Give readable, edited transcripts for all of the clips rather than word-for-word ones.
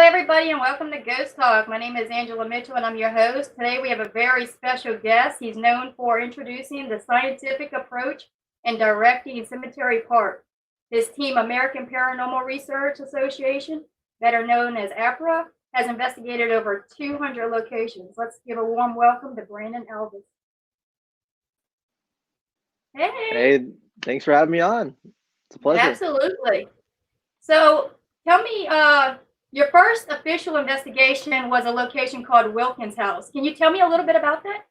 everybody, and welcome to Ghost Talk. My name is Angela Mitchell, and I'm your host. Today, we have a very special guest. He's known for introducing the scientific approach and directing Cemetery Park. His team, American Paranormal Research Association, better known as APRA, has investigated over 200 locations. Let's give a warm welcome to Brandon Alvis. Hey, thanks for having me on. It's a pleasure. Absolutely. So, tell me, your first official investigation was a location called Wilkins House. Can you tell me a little bit about that?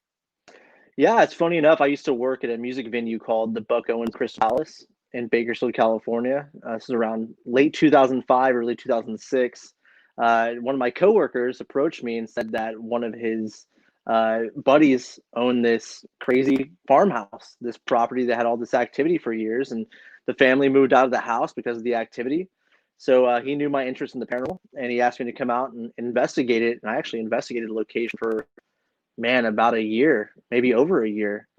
Yeah, it's funny enough. I used to work at a music venue called the Buck Owens Crystal Palace in Bakersfield, California. This is around late 2005, early 2006. One of my coworkers approached me and said that one of his buddies owned this crazy farmhouse, this property that had all this activity for years, and the family moved out of the house because of the activity. So he knew my interest in the paranormal, and he asked me to come out and investigate it. And I actually investigated the location for, man, about a year, maybe over a year,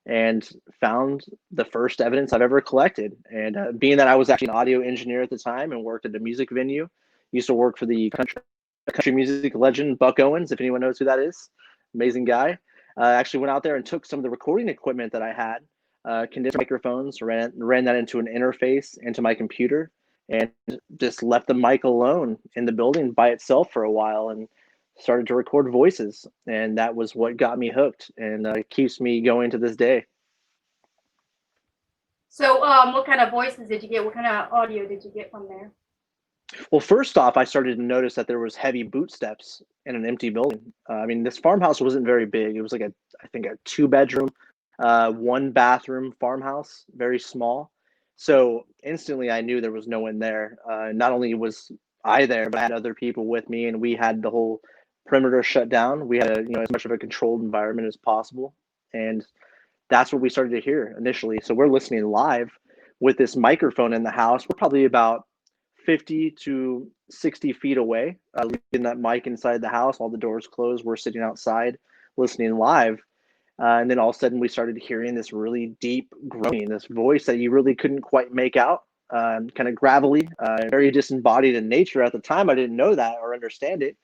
and found the first evidence I've ever collected. And being that I was actually an audio engineer at the time and worked at a music venue, used to work for the country music legend Buck Owens, if anyone knows who that is. Amazing guy. Actually went out there and took some of the recording equipment that I had, condenser microphones, ran that into an interface into my computer, and just left the mic alone in the building by itself for a while and started to record voices. And that was what got me hooked, and keeps me going to this day. So, what kind of voices did you get? What kind of audio did you get from there? Well, first off, I started to notice that there was heavy boot steps in an empty building. I mean, this farmhouse wasn't very big. It was like I think a 2-bedroom, 1-bathroom farmhouse, very small. So instantly I knew there was no one there. Not only was I there, but I had other people with me, and we had the whole perimeter shut down. We had as much of a controlled environment as possible. And that's what we started to hear initially. So we're listening live with this microphone in the house. We're probably about 50 to 60 feet away, leaving that mic inside the house. All the doors closed. We're sitting outside listening live. And then all of a sudden we started hearing this really deep groaning, this voice that you really couldn't quite make out, kind of gravelly, very disembodied in nature. At the time, I didn't know that or understand it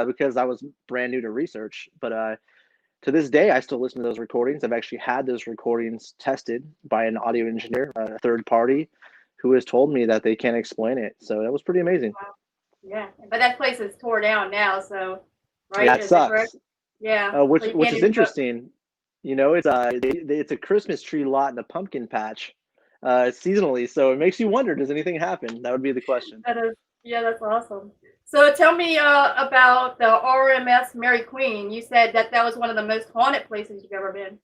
because I was brand new to research. But to this day, I still listen to those recordings. I've actually had those recordings tested by an audio engineer, a third party, who has told me that they can't explain it. So that was pretty amazing. Wow. Yeah, but that place is tore down now, so right? Yeah, it Is that sucks. correct? Yeah. Which So you which can't is even go. interesting. It's a Christmas tree lot and a pumpkin patch, seasonally. So it makes you wonder, does anything happen? That would be the question. That is, yeah, that's awesome. So tell me about the RMS Mary Queen. You said that that was one of the most haunted places you've ever been.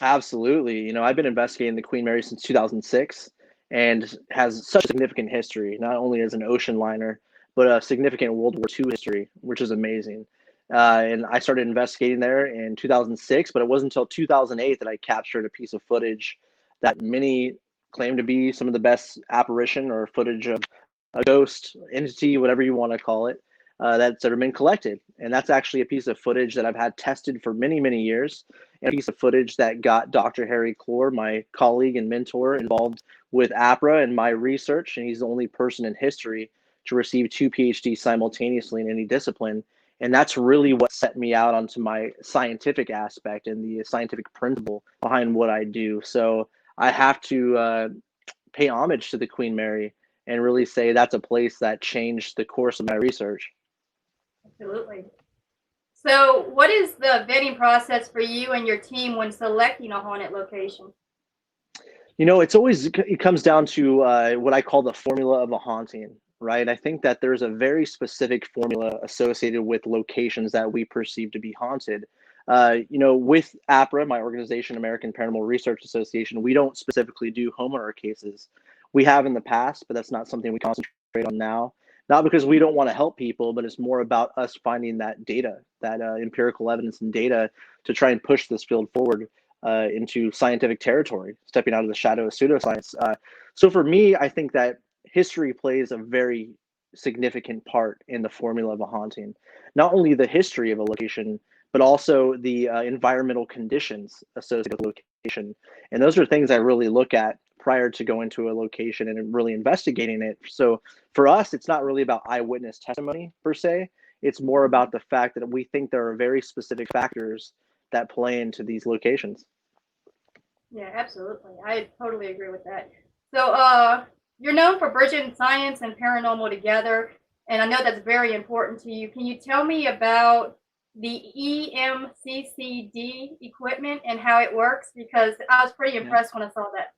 Absolutely. I've been investigating the Queen Mary since 2006, and has such a significant history, not only as an ocean liner, but a significant World War II history, which is amazing. And I started investigating there in 2006, but it wasn't until 2008 that I captured a piece of footage that many claim to be some of the best apparition or footage of a ghost entity, whatever you want to call it, that's ever been collected. And that's actually a piece of footage that I've had tested for many, many years, and a piece of footage that got Dr. Harry Clore, my colleague and mentor, involved with APRA and my research. And he's the only person in history to receive 2 PhDs simultaneously in any discipline. And that's really what set me out onto my scientific aspect and the scientific principle behind what I do. So I have to pay homage to the Queen Mary and really say that's a place that changed the course of my research. Absolutely. So, what is the vetting process for you and your team when selecting a haunted location? It comes down to what I call the formula of a haunting, right? I think that there's a very specific formula associated with locations that we perceive to be haunted. With APRA, my organization, American Paranormal Research Association, we don't specifically do homeowner cases. We have in the past, but that's not something we concentrate on now. Not because we don't want to help people, but it's more about us finding that data, that empirical evidence and data to try and push this field forward into scientific territory, stepping out of the shadow of pseudoscience. So for me, I think that history plays a very significant part in the formula of a haunting. Not only the history of a location, but also the environmental conditions associated with the location. And those are things I really look at prior to going to a location and really investigating it. So for us, it's not really about eyewitness testimony per se. It's more about the fact that we think there are very specific factors that play into these locations. Yeah, absolutely. I totally agree with that. So, you're known for bridging science and paranormal together, and I know that's very important to you. Can you tell me about the EMCCD equipment and how it works? Because I was pretty Yeah. impressed when I saw that.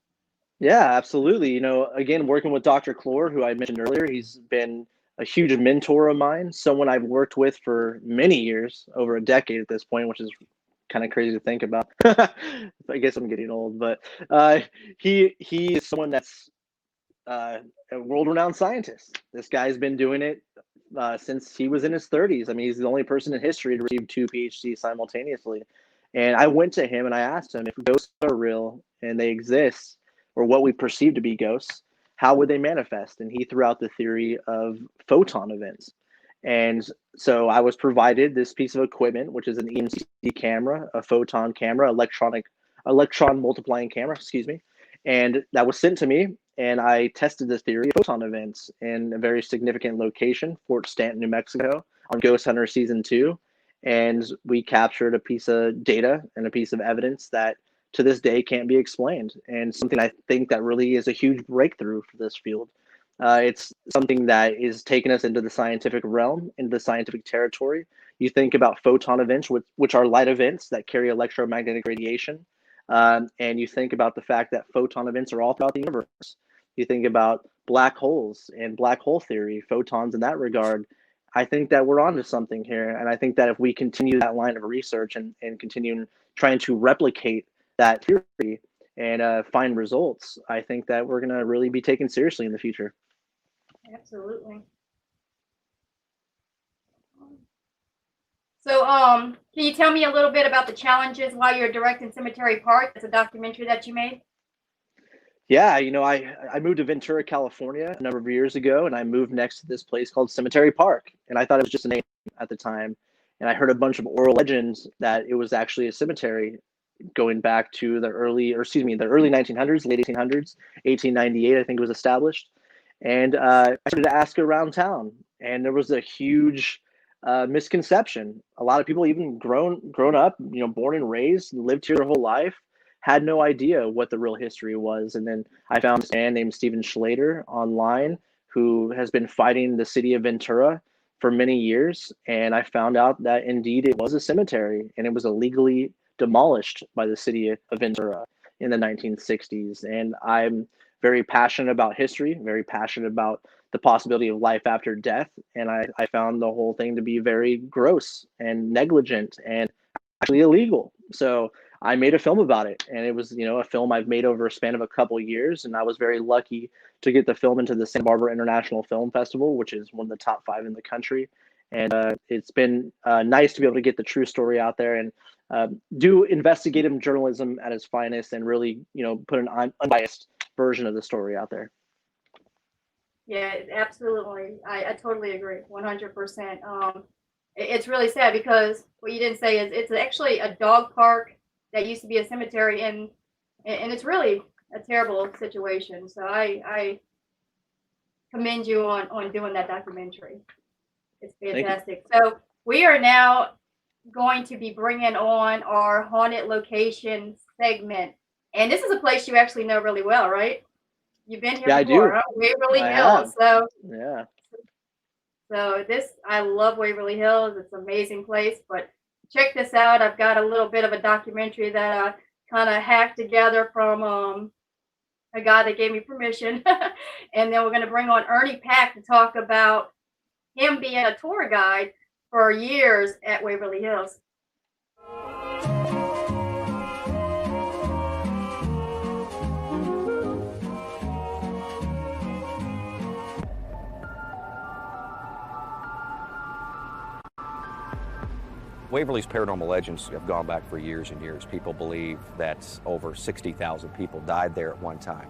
Yeah, absolutely. Again, working with Dr. Clore, who I mentioned earlier, he's been a huge mentor of mine, someone I've worked with for many years, over a decade at this point, which is kind of crazy to think about. I guess I'm getting old, but he is someone that's a world-renowned scientist. This guy's been doing it since he was in his 30s. I mean, he's the only person in history to receive 2 PhDs simultaneously. And I went to him and I asked him, if ghosts are real and they exist, or what we perceive to be ghosts, how would they manifest? And he threw out the theory of photon events. And so I was provided this piece of equipment, which is an EMCC camera, a photon camera, electron multiplying camera, excuse me. And that was sent to me, and I tested the theory of photon events in a very significant location, Fort Stanton, New Mexico, on Ghost Hunter Season 2. And we captured a piece of data and a piece of evidence that to this day can't be explained, and something I think that really is a huge breakthrough for this field. It's something that is taking us into the scientific realm, into the scientific territory. You think about photon events, which are light events that carry electromagnetic radiation. And you think about the fact that photon events are all throughout the universe. You think about black holes and black hole theory, photons in that regard. I think that we're onto something here. And I think that if we continue that line of research and continue trying to replicate that theory and find results, I think that we're going to really be taken seriously in the future. Absolutely. So, can you tell me a little bit about the challenges while you're directing Cemetery Park? That's a documentary that you made. Yeah, I moved to Ventura, California a number of years ago, and I moved next to this place called Cemetery Park. And I thought it was just a name at the time. And I heard a bunch of oral legends that it was actually a cemetery going back to the early 1900s, late 1800s, 1898, I think it was established. And I started to ask around town, and there was a huge misconception. A lot of people, even grown up, born and raised, lived here their whole life, had no idea what the real history was. And then I found this man named Stephen Schlater online who has been fighting the city of Ventura for many years. And I found out that indeed it was a cemetery, and it was illegally demolished by the city of Ventura in the 1960s. And I'm very passionate about history, very passionate about the possibility of life after death. And I found the whole thing to be very gross and negligent and actually illegal. So I made a film about it, and it was, a film I've made over a span of a couple of years. And I was very lucky to get the film into the Santa Barbara International Film Festival, which is one of the top 5 in the country. And it's been nice to be able to get the true story out there and do investigative journalism at its finest, and really, put an unbiased version of the story out there. Yeah, absolutely. I totally agree, 100%. It's really sad because what you didn't say is it's actually a dog park that used to be a cemetery, and it's really a terrible situation. So I commend you on doing that documentary. It's fantastic. So we are now going to be bringing on our haunted location segment, and this is a place you actually know really well, right? You've been here before, huh? Waverly Hills. So yeah. So I love Waverly Hills. It's an amazing place. But check this out. I've got a little bit of a documentary that I kind of hacked together from a guy that gave me permission. And then we're going to bring on Ernie Pack to talk about him being a tour guide for years at Waverly Hills. Waverly's paranormal legends have gone back for years and years. People believe that over 60,000 people died there at one time,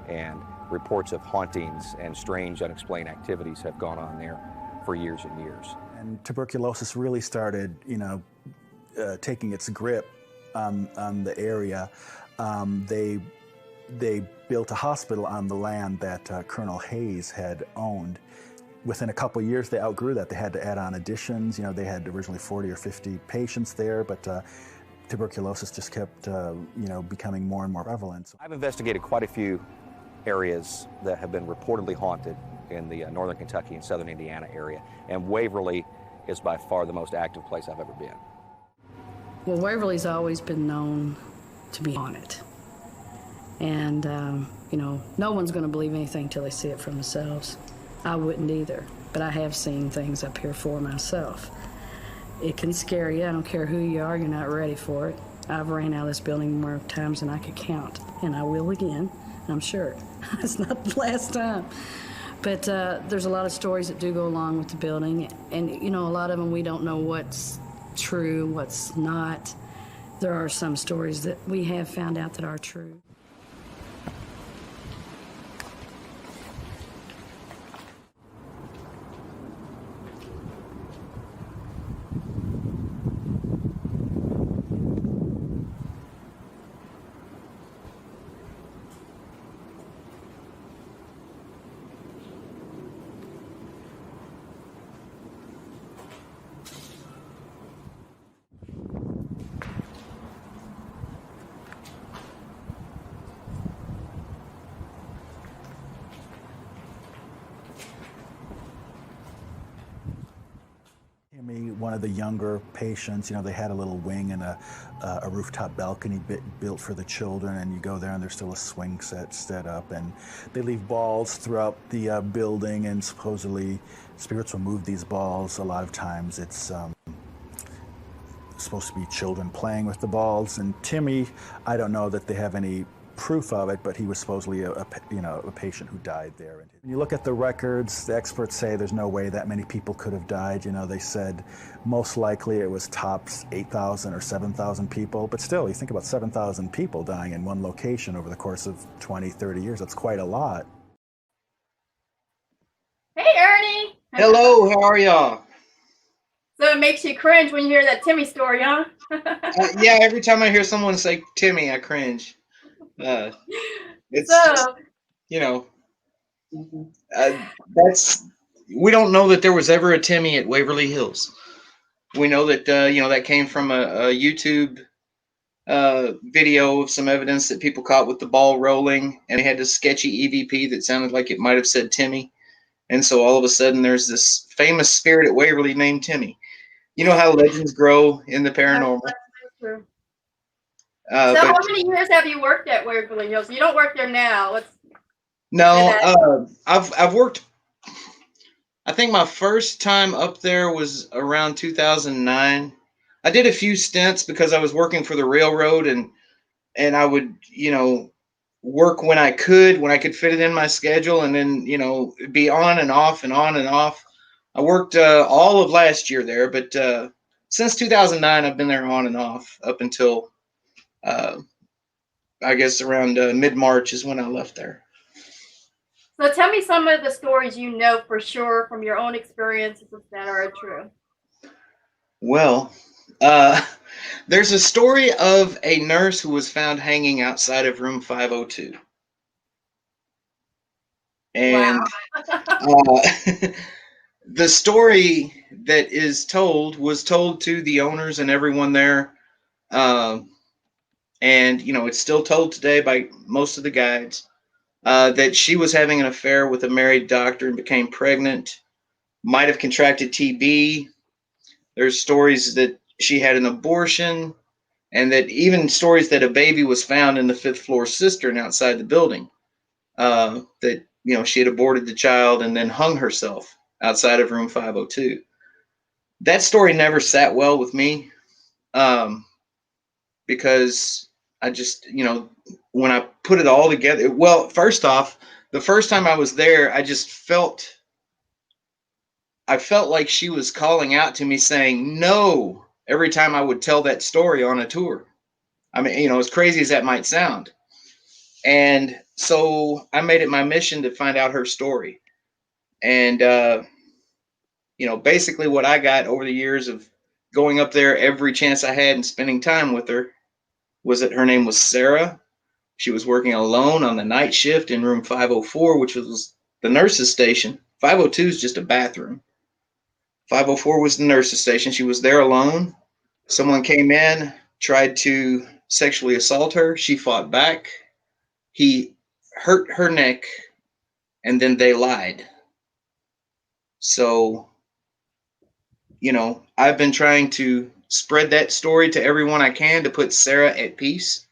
and reports of hauntings and strange unexplained activities have gone on there for years and years. And tuberculosis really started, taking its grip on the area. They they built a hospital on the land that Colonel Hayes had owned. Within a couple of years, they outgrew that. They had to add on additions. You know, they had originally 40 or 50 patients there, but tuberculosis just kept, becoming more and more prevalent. I've investigated quite a few areas that have been reportedly haunted in the northern Kentucky and southern Indiana area, and Waverly is by far the most active place I've ever been. Well, Waverly's always been known to be haunted. And, no one's going to believe anything till they see it for themselves. I wouldn't either, but I have seen things up here for myself. It can scare you. I don't care who you are, you're not ready for it. I've ran out of this building more times than I could count, and I will again, I'm sure. It's not the last time. But there's a lot of stories that do go along with the building, and, a lot of them we don't know what's true, what's not. There are some stories that we have found out that are true. One of the younger patients, they had a little wing and a rooftop balcony built for the children, and you go there and there's still a swing set up, and they leave balls throughout the building, and supposedly spirits will move these balls. A lot of times it's supposed to be children playing with the balls, and Timmy, I don't know that they have any proof of it, but he was supposedly a patient who died there. When you look at the records, the experts say there's no way that many people could have died. They said most likely it was tops 8,000 or 7,000 people, but still, you think about 7,000 people dying in one location over the course of 20, 30 years. That's quite a lot. Hey, Ernie. Hello, how are y'all? So it makes you cringe when you hear that Timmy story, huh? Yeah, every time I hear someone say Timmy, I cringe. It's So, that's, we don't know that there was ever a Timmy at Waverly Hills. We know that that came from a YouTube video of some evidence that people caught with the ball rolling, and they had this sketchy EVP that sounded like it might have said Timmy, and so all of a sudden there's this famous spirit at Waverly named Timmy. You know how legends grow in the paranormal. that's true. So But how many years have you worked at Waverly Hills? You don't work there now. no, I've worked. I think my first time up there was around 2009. I did a few stints because I was working for the railroad, and I would work when I could fit it in my schedule, and then be on and off and on and off. I worked all of last year there, but since 2009 I've been there on and off up until I guess around mid-March is when I left there. So tell me some of the stories you know for sure from your own experiences that are true. Well, there's a story of a nurse who was found hanging outside of room 502. And Wow. the story that is told was told to the owners and everyone there. And, it's still told today by most of the guides. That she was having an affair with a married doctor and became pregnant, might have contracted TB. There's stories that she had an abortion, and that even stories that a baby was found in the 5th floor cistern outside the building. That, she had aborted the child and then hung herself outside of room 502. That story never sat well with me, because I just, when I put it all together, well, first off, the first time I was there, I felt like she was calling out to me saying no every time I would tell that story on a tour. I mean, as crazy as that might sound. And so I made it my mission to find out her story. And, basically what I got over the years of going up there every chance I had and spending time with her was that her name was Sarah. She was working alone on the night shift in room 504, which was the nurse's station. 502 is just a bathroom. 504 was the nurse's station. She was there alone. Someone came in, tried to sexually assault her. She fought back. He hurt her neck, and then they lied. So, I've been trying to spread that story to everyone I can to put Sarah at peace.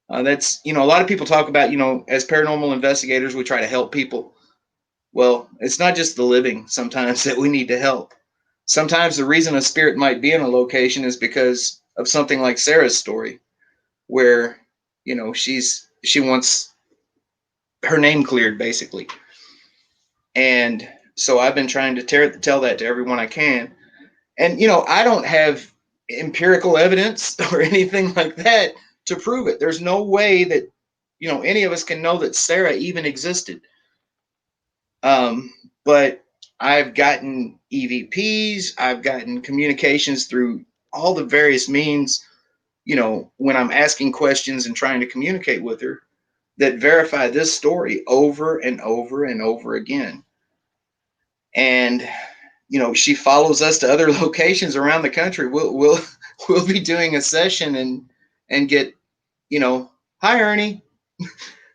That's, a lot of people talk about, as paranormal investigators, we try to help people. Well, it's not just the living sometimes that we need to help. Sometimes the reason a spirit might be in a location is because of something like Sarah's story, where, she wants her name cleared, basically. And so I've been trying to tell that to everyone I can. And, I don't have empirical evidence or anything like that to prove it. There's no way that, any of us can know that Sarah even existed. But I've gotten EVPs, I've gotten communications through all the various means, when I'm asking questions and trying to communicate with her, that verify this story over and over and over again. And, she follows us to other locations around the country. We'll be doing a session and get, hi, Ernie.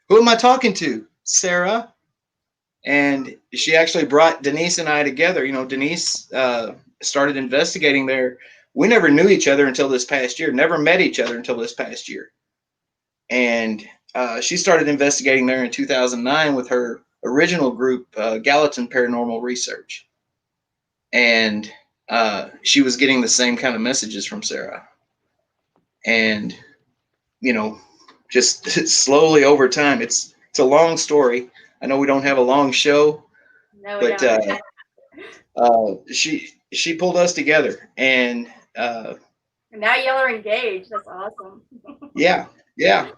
Who am I talking to? Sarah. And she actually brought Denise and I together. Denise started investigating there. We never knew each other until this past year, never met each other until this past year. And she started investigating there in 2009 with her original group, Gallatin Paranormal Research. And she was getting the same kind of messages from Sarah. And, just slowly over time, it's a long story. I know we don't have a long show, No, but she pulled us together, and now y'all are engaged. That's awesome. yeah. That's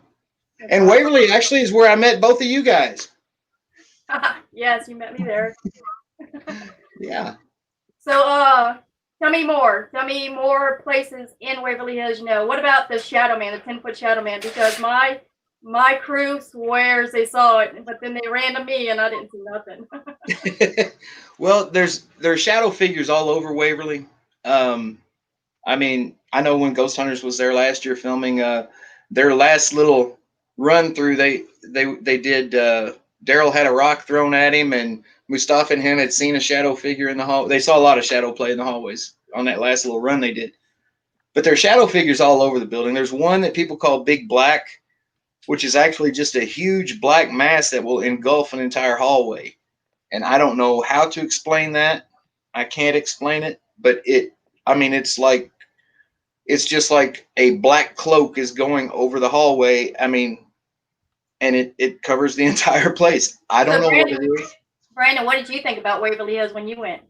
And awesome. Waverly actually is where I met both of you guys. Yes, you met me there. Yeah. So, tell me more. Tell me more places in Waverly Hills you know. What about the Shadow Man, the 10-foot Shadow Man? Because my crew swears they saw it, but then they ran to me and I didn't see nothing. Well, there's shadow figures all over Waverly. I mean, I know when Ghost Hunters was there last year filming their last little run through, they did. Daryl had a rock thrown at him, and Mustafa and him had seen a shadow figure in the hall. They saw a lot of shadow play in the hallways on that last little run they did. But there are shadow figures all over the building. There's one that people call Big Black, which is actually just a huge black mass that will engulf an entire hallway. And I don't know how to explain that. I can't explain it, but it's just like a black cloak is going over the hallway. I mean, and it covers the entire place. I don't know what it is. Brandon, what did you think about Waverly Hills when you went?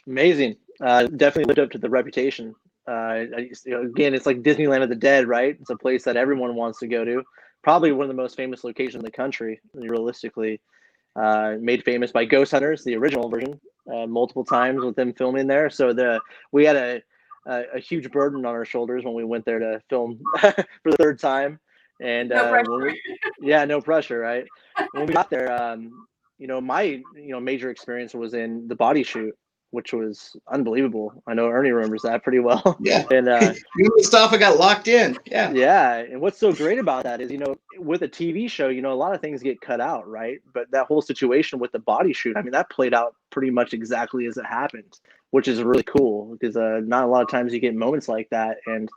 Amazing. Definitely lived up to the reputation. Again, it's like Disneyland of the dead, right? It's a place that everyone wants to go to. Probably one of the most famous locations in the country, realistically. Made famous by Ghost Hunters, the original version, multiple times with them filming there. So we had a huge burden on our shoulders when we went there to film for the third time. And No pressure. no pressure, right? When we got there, my major experience was in the body shoot, which was unbelievable. I know Ernie remembers that pretty well. Yeah. And you and Mustafa got locked in. Yeah. Yeah. And what's so great about that is, with a TV show, a lot of things get cut out, right? But that whole situation with the body shoot, I mean, that played out pretty much exactly as it happened, which is really cool because not a lot of times you get moments like that. And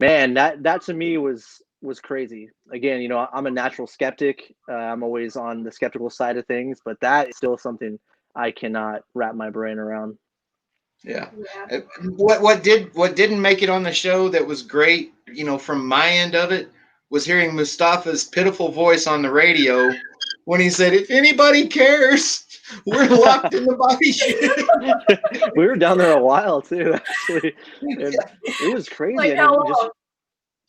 man, that to me was crazy. Again, I'm a natural skeptic. I'm always on the skeptical side of things, but that is still something I cannot wrap my brain around. Yeah. What didn't make it on the show that was great, from my end of it, was hearing Mustafa's pitiful voice on the radio when he said, "If anybody cares, we're locked in the body shoot." We were down there a while too, actually. And it was crazy. Like how long?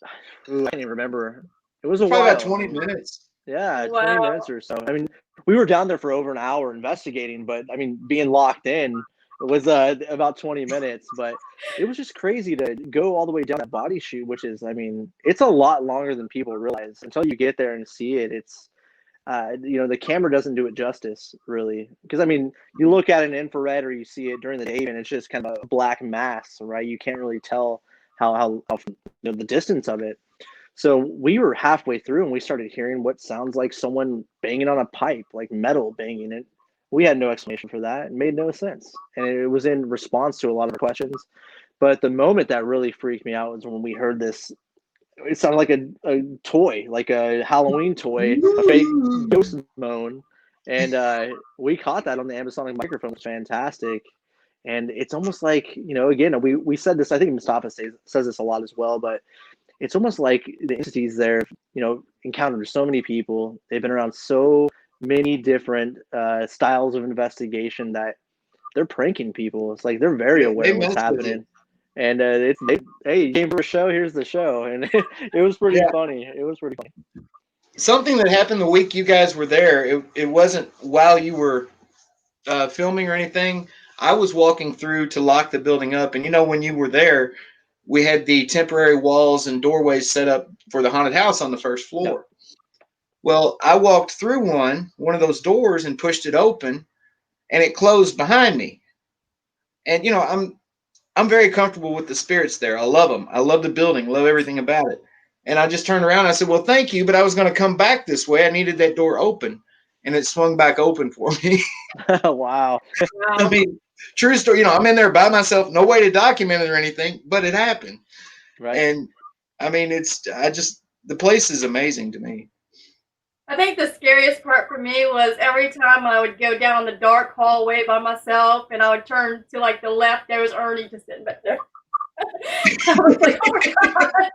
I can't even remember. It was a Probably while. about 20 minutes. Yeah, Wow. 20 minutes or so. I mean, we were down there for over an hour investigating, but I mean, being locked in, It was about 20 minutes, but it was just crazy to go all the way down that body chute, which is, I mean, it's a lot longer than people realize. Until you get there and see it, it's the camera doesn't do it justice, really. Because, I mean, you look at an infrared or you see it during the day and it's just kind of a black mass, right? You can't really tell how the distance of it. So we were halfway through and we started hearing what sounds like someone banging on a pipe, like metal banging it. We had no explanation for that. It made no sense. And it was in response to a lot of questions. But the moment that really freaked me out was when we heard this. It sounded like a toy, like a Halloween toy, a fake ghost moan. And we caught that on the Amazonic microphone. It was fantastic. And it's almost like, again, we said this, I think Mustafa says this a lot as well, but it's almost like the entities there, encountered so many people. They've been around so many different styles of investigation that they're pranking people. It's like they're very aware of what's happening. And hey, you came for a show, here's the show. And it was pretty funny. It was pretty funny. Something that happened the week you guys were there, it wasn't while you were filming or anything. I was walking through to lock the building up. And, when you were there, we had the temporary walls and doorways set up for the haunted house on the first floor. Yep. Well, I walked through one of those doors and pushed it open, and it closed behind me. And, I'm very comfortable with the spirits there. I love them. I love the building, love everything about it. And I just turned around and I said, well, thank you, but I was going to come back this way. I needed that door open, and it swung back open for me. Wow. I mean, true story. I'm in there by myself, no way to document it or anything, but it happened. Right. And I mean, the place is amazing to me. I think the scariest part for me was every time I would go down the dark hallway by myself and I would turn to like the left, there was Ernie just sitting back there. I was like, oh my God.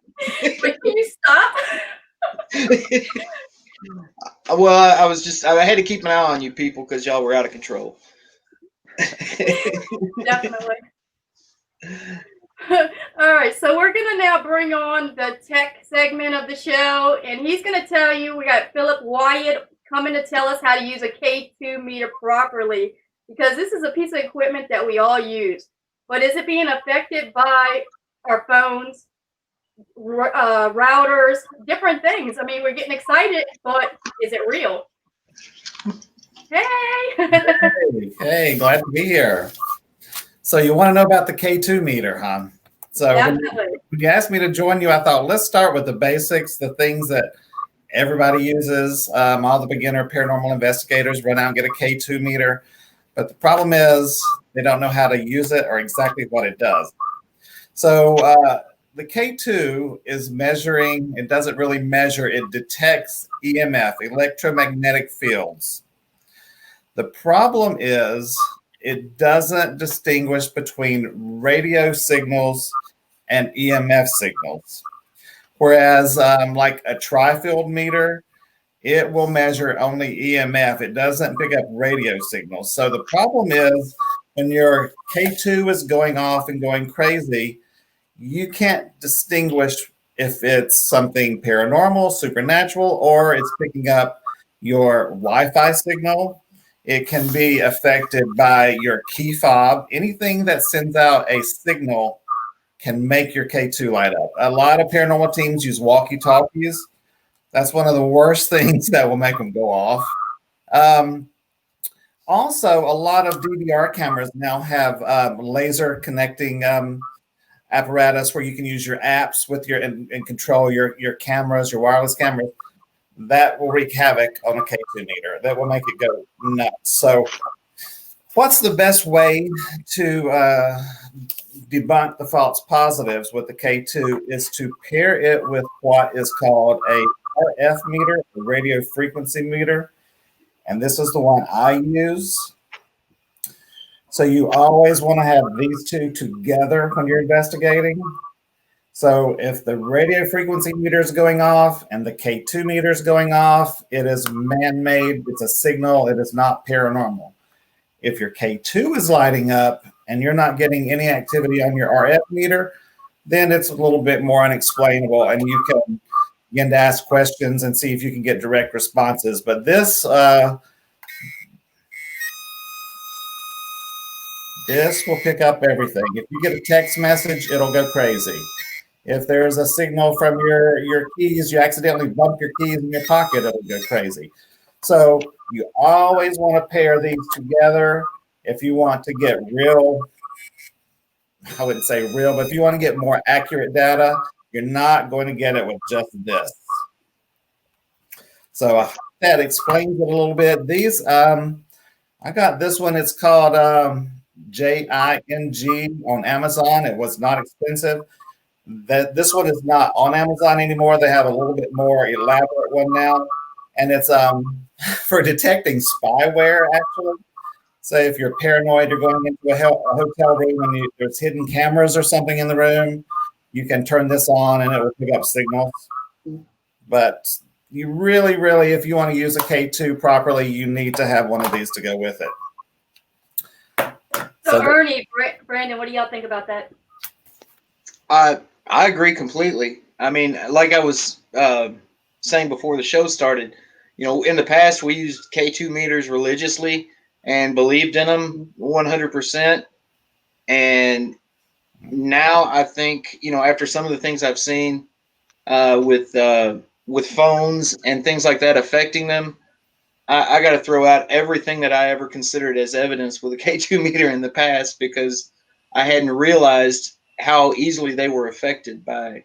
Like, can you stop? Well, I had to keep an eye on you people because y'all were out of control. Definitely. All right, so we're going to now bring on the tech segment of the show, and he's going to tell you, we got Philip Wyatt coming to tell us how to use a K2 meter properly, because this is a piece of equipment that we all use. But is it being affected by our phones, routers, different things? I mean, we're getting excited, but is it real? Hey! Hey, glad to be here. So you want to know about the K2 meter, huh? So when you asked me to join you, I thought, let's start with the basics, the things that everybody uses. All the beginner paranormal investigators run out and get a K2 meter. But the problem is they don't know how to use it or exactly what it does. So the K2 is measuring, it doesn't really measure, it detects EMF, electromagnetic fields. The problem is it doesn't distinguish between radio signals and EMF signals. Whereas like a tri-field meter, it will measure only EMF. It doesn't pick up radio signals. So the problem is when your K2 is going off and going crazy, you can't distinguish if it's something paranormal, supernatural, or it's picking up your Wi-Fi signal. It can be affected by your key fob. Anything that sends out a signal can make your K2 light up. A lot of paranormal teams use walkie-talkies. That's one of the worst things that will make them go off. Also, a lot of DVR cameras now have laser connecting apparatus where you can use your apps with and control your cameras, your wireless cameras. That will wreak havoc on a K2 meter. That will make it go nuts. So what's the best way to debunk the false positives with the K2 is to pair it with what is called a RF meter, a radio frequency meter. And this is the one I use. So you always want to have these two together when you're investigating. So if the radio frequency meter is going off and the K2 meter is going off, it is man-made. It's a signal. It is not paranormal. If your K2 is lighting up and you're not getting any activity on your RF meter, then it's a little bit more unexplainable, and you can begin to ask questions and see if you can get direct responses. But this This will pick up everything. If you get a text message, it'll go crazy. If there's a signal from your keys, you accidentally bump your keys in your pocket, it'll go crazy. So you always want to pair these together if you want to get real, I wouldn't say real, but if you want to get more accurate data, you're not going to get it with just this. So that explains it a little bit. These, I got this one. It's called JING on Amazon. It was not expensive. This one is not on Amazon anymore. They have a little bit more elaborate one now, and it's for detecting spyware. Actually, say if you're paranoid, you're going into a hotel room and there's hidden cameras or something in the room, you can turn this on and it will pick up signals. But you really, if you want to use a K2 properly, you need to have one of these to go with it. So Ernie, Brandon, what do y'all think about that? I agree completely. I mean, like I was saying before the show started, in the past we used K2 meters religiously and believed in them 100%. And now I think, after some of the things I've seen with phones and things like that affecting them, I got to throw out everything that I ever considered as evidence with a K2 meter in the past, because I hadn't realized how easily they were affected by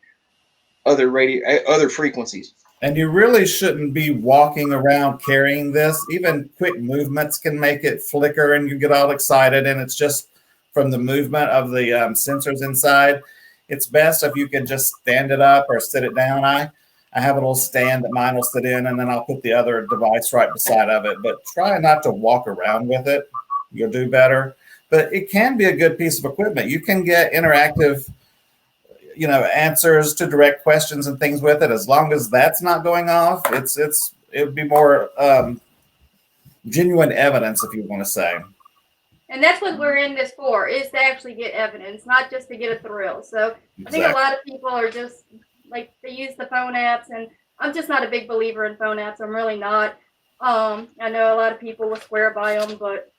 other frequencies. And you really shouldn't be walking around carrying this. Even quick movements can make it flicker and you get all excited, and it's just from the movement of the sensors inside. It's best if you can just stand it up or sit it down. I have a little stand that mine will sit in, and then I'll put the other device right beside of it. But try not to walk around with it. You'll do better. But it can be a good piece of equipment. You can get interactive, answers to direct questions and things with it. As long as that's not going off, it would be more genuine evidence, if you want to say. And that's what we're in this for, is to actually get evidence, not just to get a thrill. So Exactly. I think a lot of people are just like, they use the phone apps, and I'm just not a big believer in phone apps. I'm really not. I know a lot of people will swear by them, but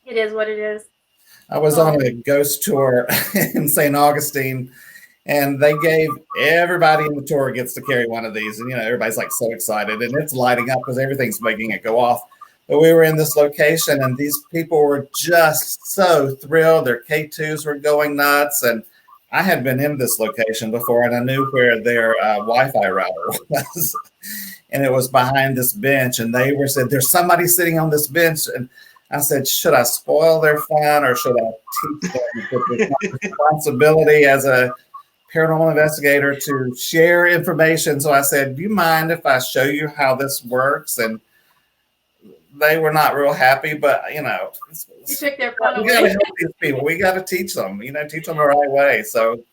it is what it is. I was on a ghost tour in St. Augustine, and they gave everybody in the tour gets to carry one of these. And, everybody's like so excited, and it's lighting up because everything's making it go off. But we were in this location, and these people were just so thrilled. Their K2s were going nuts. And I had been in this location before, and I knew where their Wi-Fi router was. And it was behind this bench. And they said, there's somebody sitting on this bench. And I said, should I spoil their fun, or should I teach them the responsibility as a paranormal investigator to share information? So I said, do you mind if I show you how this works? And they were not real happy, but you took their fun away. We got to help these people. We got to teach them, teach them the right way. So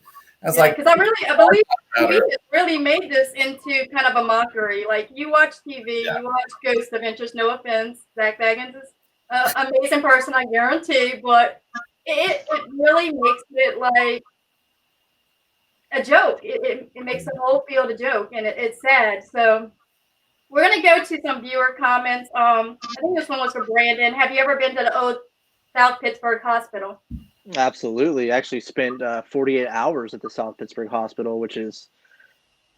I was like, because I believe TV has really made this into kind of a mockery. Like, you watch TV, you watch Ghost of Interest. No offense, Zach Baggins is an amazing person, I guarantee, but it really makes it like a joke. It makes the whole field a joke, and it's sad. So we're going to go to some viewer comments. I think this one was for Brandon. Have you ever been to the old South Pittsburgh Hospital? Absolutely. I actually spent 48 hours at the South Pittsburgh Hospital, which is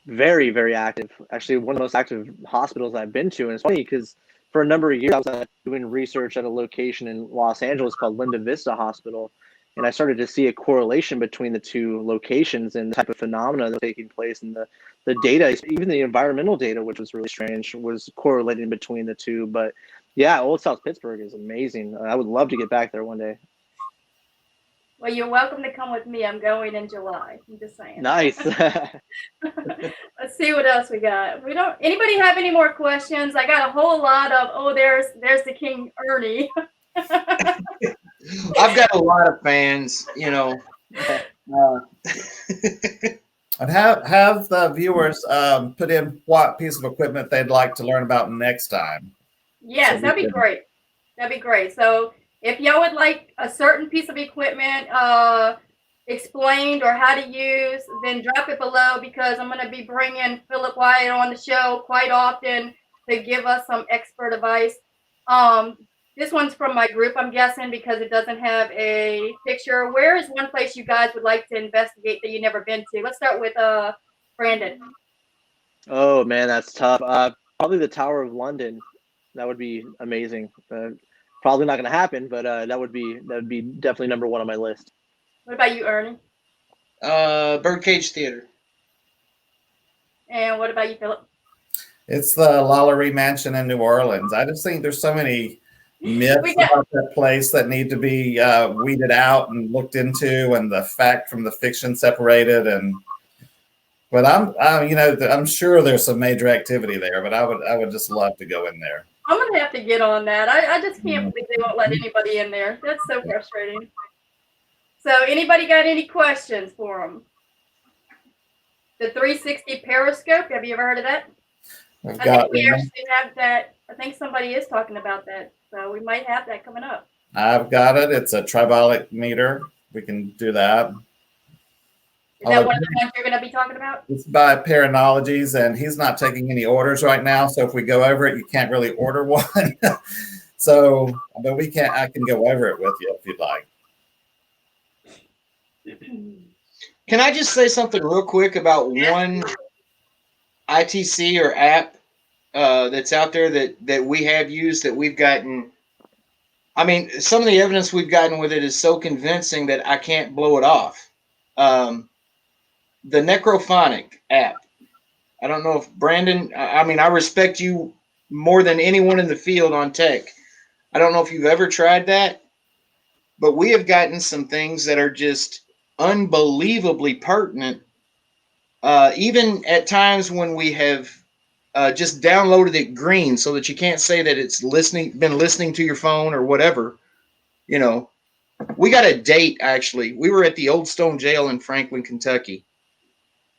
very, very active. Actually, one of the most active hospitals I've been to. And it's funny because for a number of years, I was doing research at a location in Los Angeles called Linda Vista Hospital. And I started to see a correlation between the two locations and the type of phenomena that was taking place. And the data, even the environmental data, which was really strange, was correlating between the two. But yeah, Old South Pittsburgh is amazing. I would love to get back there one day. Well, you're welcome to come with me. I'm going in July. I'm just saying. Nice. Let's see what else we got. Anybody have any more questions? I got a whole lot of, there's the King Ernie. I've got a lot of fans, And have the viewers put in what piece of equipment they'd like to learn about next time. Yes, that'd be great. That'd be great. So if y'all would like a certain piece of equipment explained or how to use, then drop it below, because I'm going to be bringing Philip Wyatt on the show quite often to give us some expert advice. This one's from my group, I'm guessing, because it doesn't have a picture. Where is one place you guys would like to investigate that you've never been to? Let's start with Brandon. Oh man, that's tough. Probably the Tower of London. That would be amazing. Probably not going to happen, but that would be definitely number one on my list. What about you, Ernie? Birdcage Theater. And what about you, Philip? It's the Lollarie Mansion in New Orleans. I just think there's so many myths about that place that need to be weeded out and looked into, and the fact from the fiction separated. But I'm sure there's some major activity there. But I would just love to go in there. I'm gonna have to get on that. I just can't believe they won't let anybody in there. That's so frustrating. So, anybody got any questions for them? The 360 periscope. Have you ever heard of that? I think we actually have that. I think somebody is talking about that. So we might have that coming up. I've got it. It's a tribolic meter. We can do that. Is that one of the ones you're going to be talking about? It's by Paranologies, and he's not taking any orders right now. So if we go over it, you can't really order one. But I can go over it with you if you'd like. Can I just say something real quick about one ITC or app that's out there that we have used that we've gotten? I mean, some of the evidence we've gotten with it is so convincing that I can't blow it off. The Necrophonic app. I don't know if Brandon, I mean, I respect you more than anyone in the field on tech. I don't know if you've ever tried that, but we have gotten some things that are just unbelievably pertinent. Even at times when we have just downloaded it green so that you can't say that it's been listening to your phone or whatever. You know, we got a date, actually. We were at the Old Stone Jail in Franklin, Kentucky.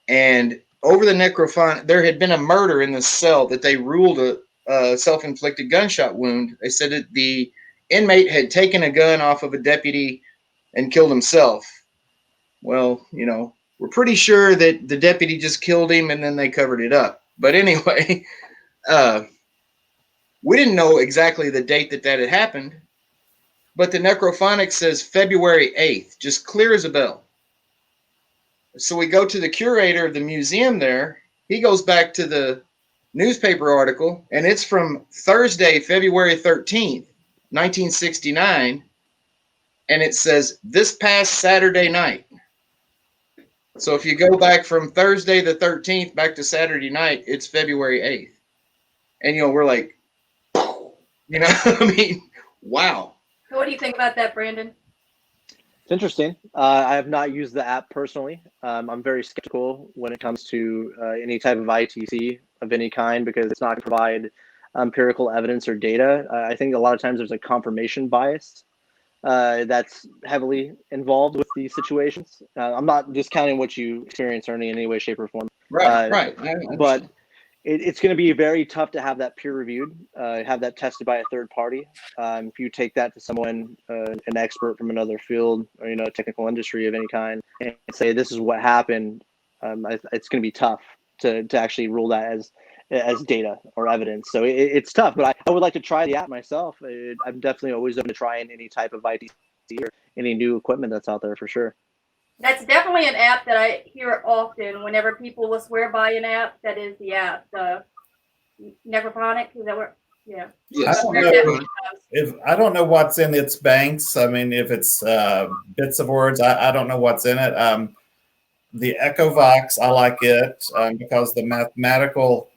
And over the Necrophonic, there had been a murder in the cell that they ruled a self-inflicted gunshot wound. They said that the inmate had taken a gun off of a deputy and killed himself. Well, you know, we're pretty sure that the deputy just killed him and then they covered it up. But anyway, we didn't know exactly the date that had happened. But the Necrophonic says February 8th, just clear as a bell. So we go to the curator of the museum there. He goes back to the newspaper article, and it's from Thursday, February 13th, 1969. And it says, this past Saturday night. So if you go back from Thursday the 13th back to Saturday night, it's February 8th. And, you know, we're like, you know, I mean, wow. So what do you think about that, Brandon? It's interesting. I have not used the app personally. I'm very skeptical when it comes to any type of ITC of any kind because it's not going to provide empirical evidence or data. I think a lot of times there's a confirmation bias that's heavily involved with these situations. I'm not discounting what you experience, Ernie, in any way, shape, or form. Right. But it's going to be very tough to have that peer reviewed, have that tested by a third party. If you take that to someone, an expert from another field or, you know, technical industry of any kind, and say this is what happened, it's going to be tough to actually rule that as data or evidence. So it's tough, but I would like to try the app myself. I'm definitely always open to trying any type of ITC or any new equipment that's out there for sure. That's definitely an app that I hear often whenever people will swear by an app. That is the app, the Necrophonic. Is that what? Yeah. Yes. I don't know what's in its banks. I mean, if it's bits of words, I don't know what's in it. The Echovox, I like it because the mathematical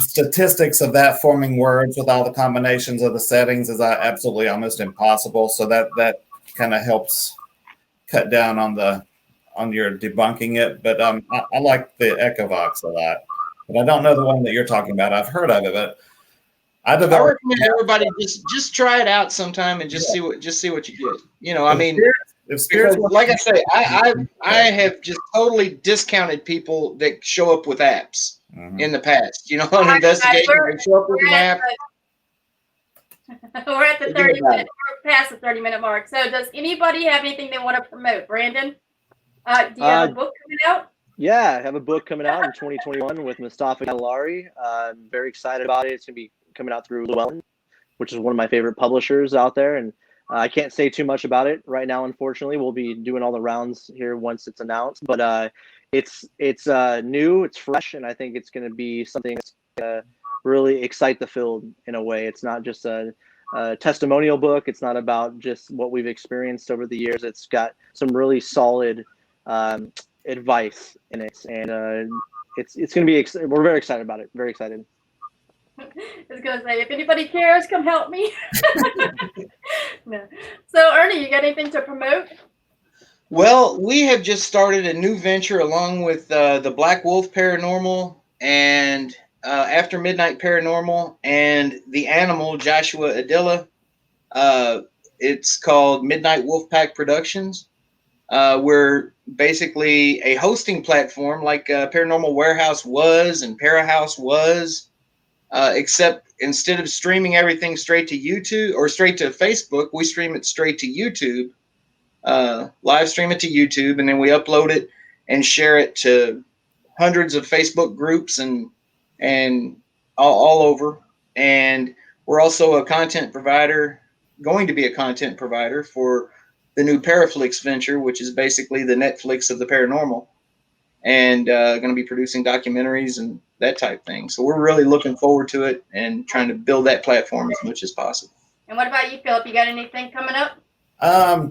statistics of that forming words with all the combinations of the settings is absolutely almost impossible. So that kind of helps cut down on your debunking it. But I like the Echovox a lot. But I don't know the one that you're talking about. I've heard of it, but I recommend everybody just try it out sometime and just see what you get. You know, I mean, like I say, I have just totally discounted people that show up with apps in the past. You know, on investigation, they show up with an app. We're at the 30 minute. We're past the 30-minute mark. So, does anybody have anything they want to promote? Brandon, do you have a book coming out? Yeah, I have a book coming out in 2021 with Mustafa Lollarie. I'm very excited about it. It's going to be coming out through Llewellyn. which is one of my favorite publishers out there. And I can't say too much about it right now, unfortunately. We'll be doing all the rounds here once it's announced. But it's new, it's fresh, and I think it's going to be something that's going to really excite the field in a way. It's not just a testimonial book. It's not about just what we've experienced over the years. It's got some really solid advice in it, and it's going to be. We're very excited about it. Very excited. I was going to say, if anybody cares, come help me. No. So, Ernie, you got anything to promote? Well, we have just started a new venture along with the Black Wolf Paranormal and After Midnight Paranormal and the animal Joshua Adilla. It's called Midnight Wolfpack Productions. We're basically a hosting platform like Paranormal Warehouse was and Parahouse was, except instead of streaming everything straight to YouTube or straight to Facebook, we stream it straight to YouTube. Live stream it to YouTube, and then we upload it and share it to hundreds of Facebook groups and all over. And we're also a content provider, going to be a content provider for the new Paraflix venture, which is basically the Netflix of the paranormal, and going to be producing documentaries and that type thing. So we're really looking forward to it and trying to build that platform as much as possible. And what about you, Philip? You got anything coming up?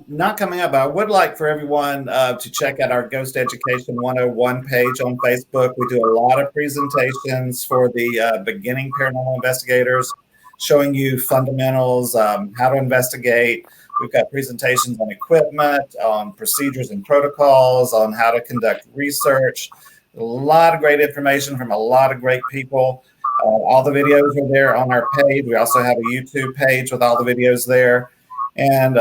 Not coming up. I would like for everyone to check out our Ghost Education 101 page on Facebook. We do a lot of presentations for the beginning paranormal investigators, showing you fundamentals, how to investigate. We've got presentations on equipment, on procedures and protocols, on how to conduct research. A lot of great information from a lot of great people. All the videos are there on our page. We also have a YouTube page with all the videos there. And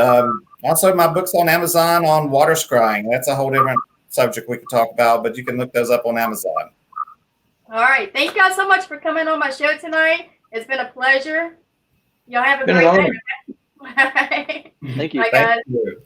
also my books on Amazon on water scrying. That's a whole different subject we could talk about, but you can look those up on Amazon. All right. Thank y'all so much for coming on my show tonight. It's been a pleasure. Y'all have a great day. Thank you. Bye, guys. Thank you.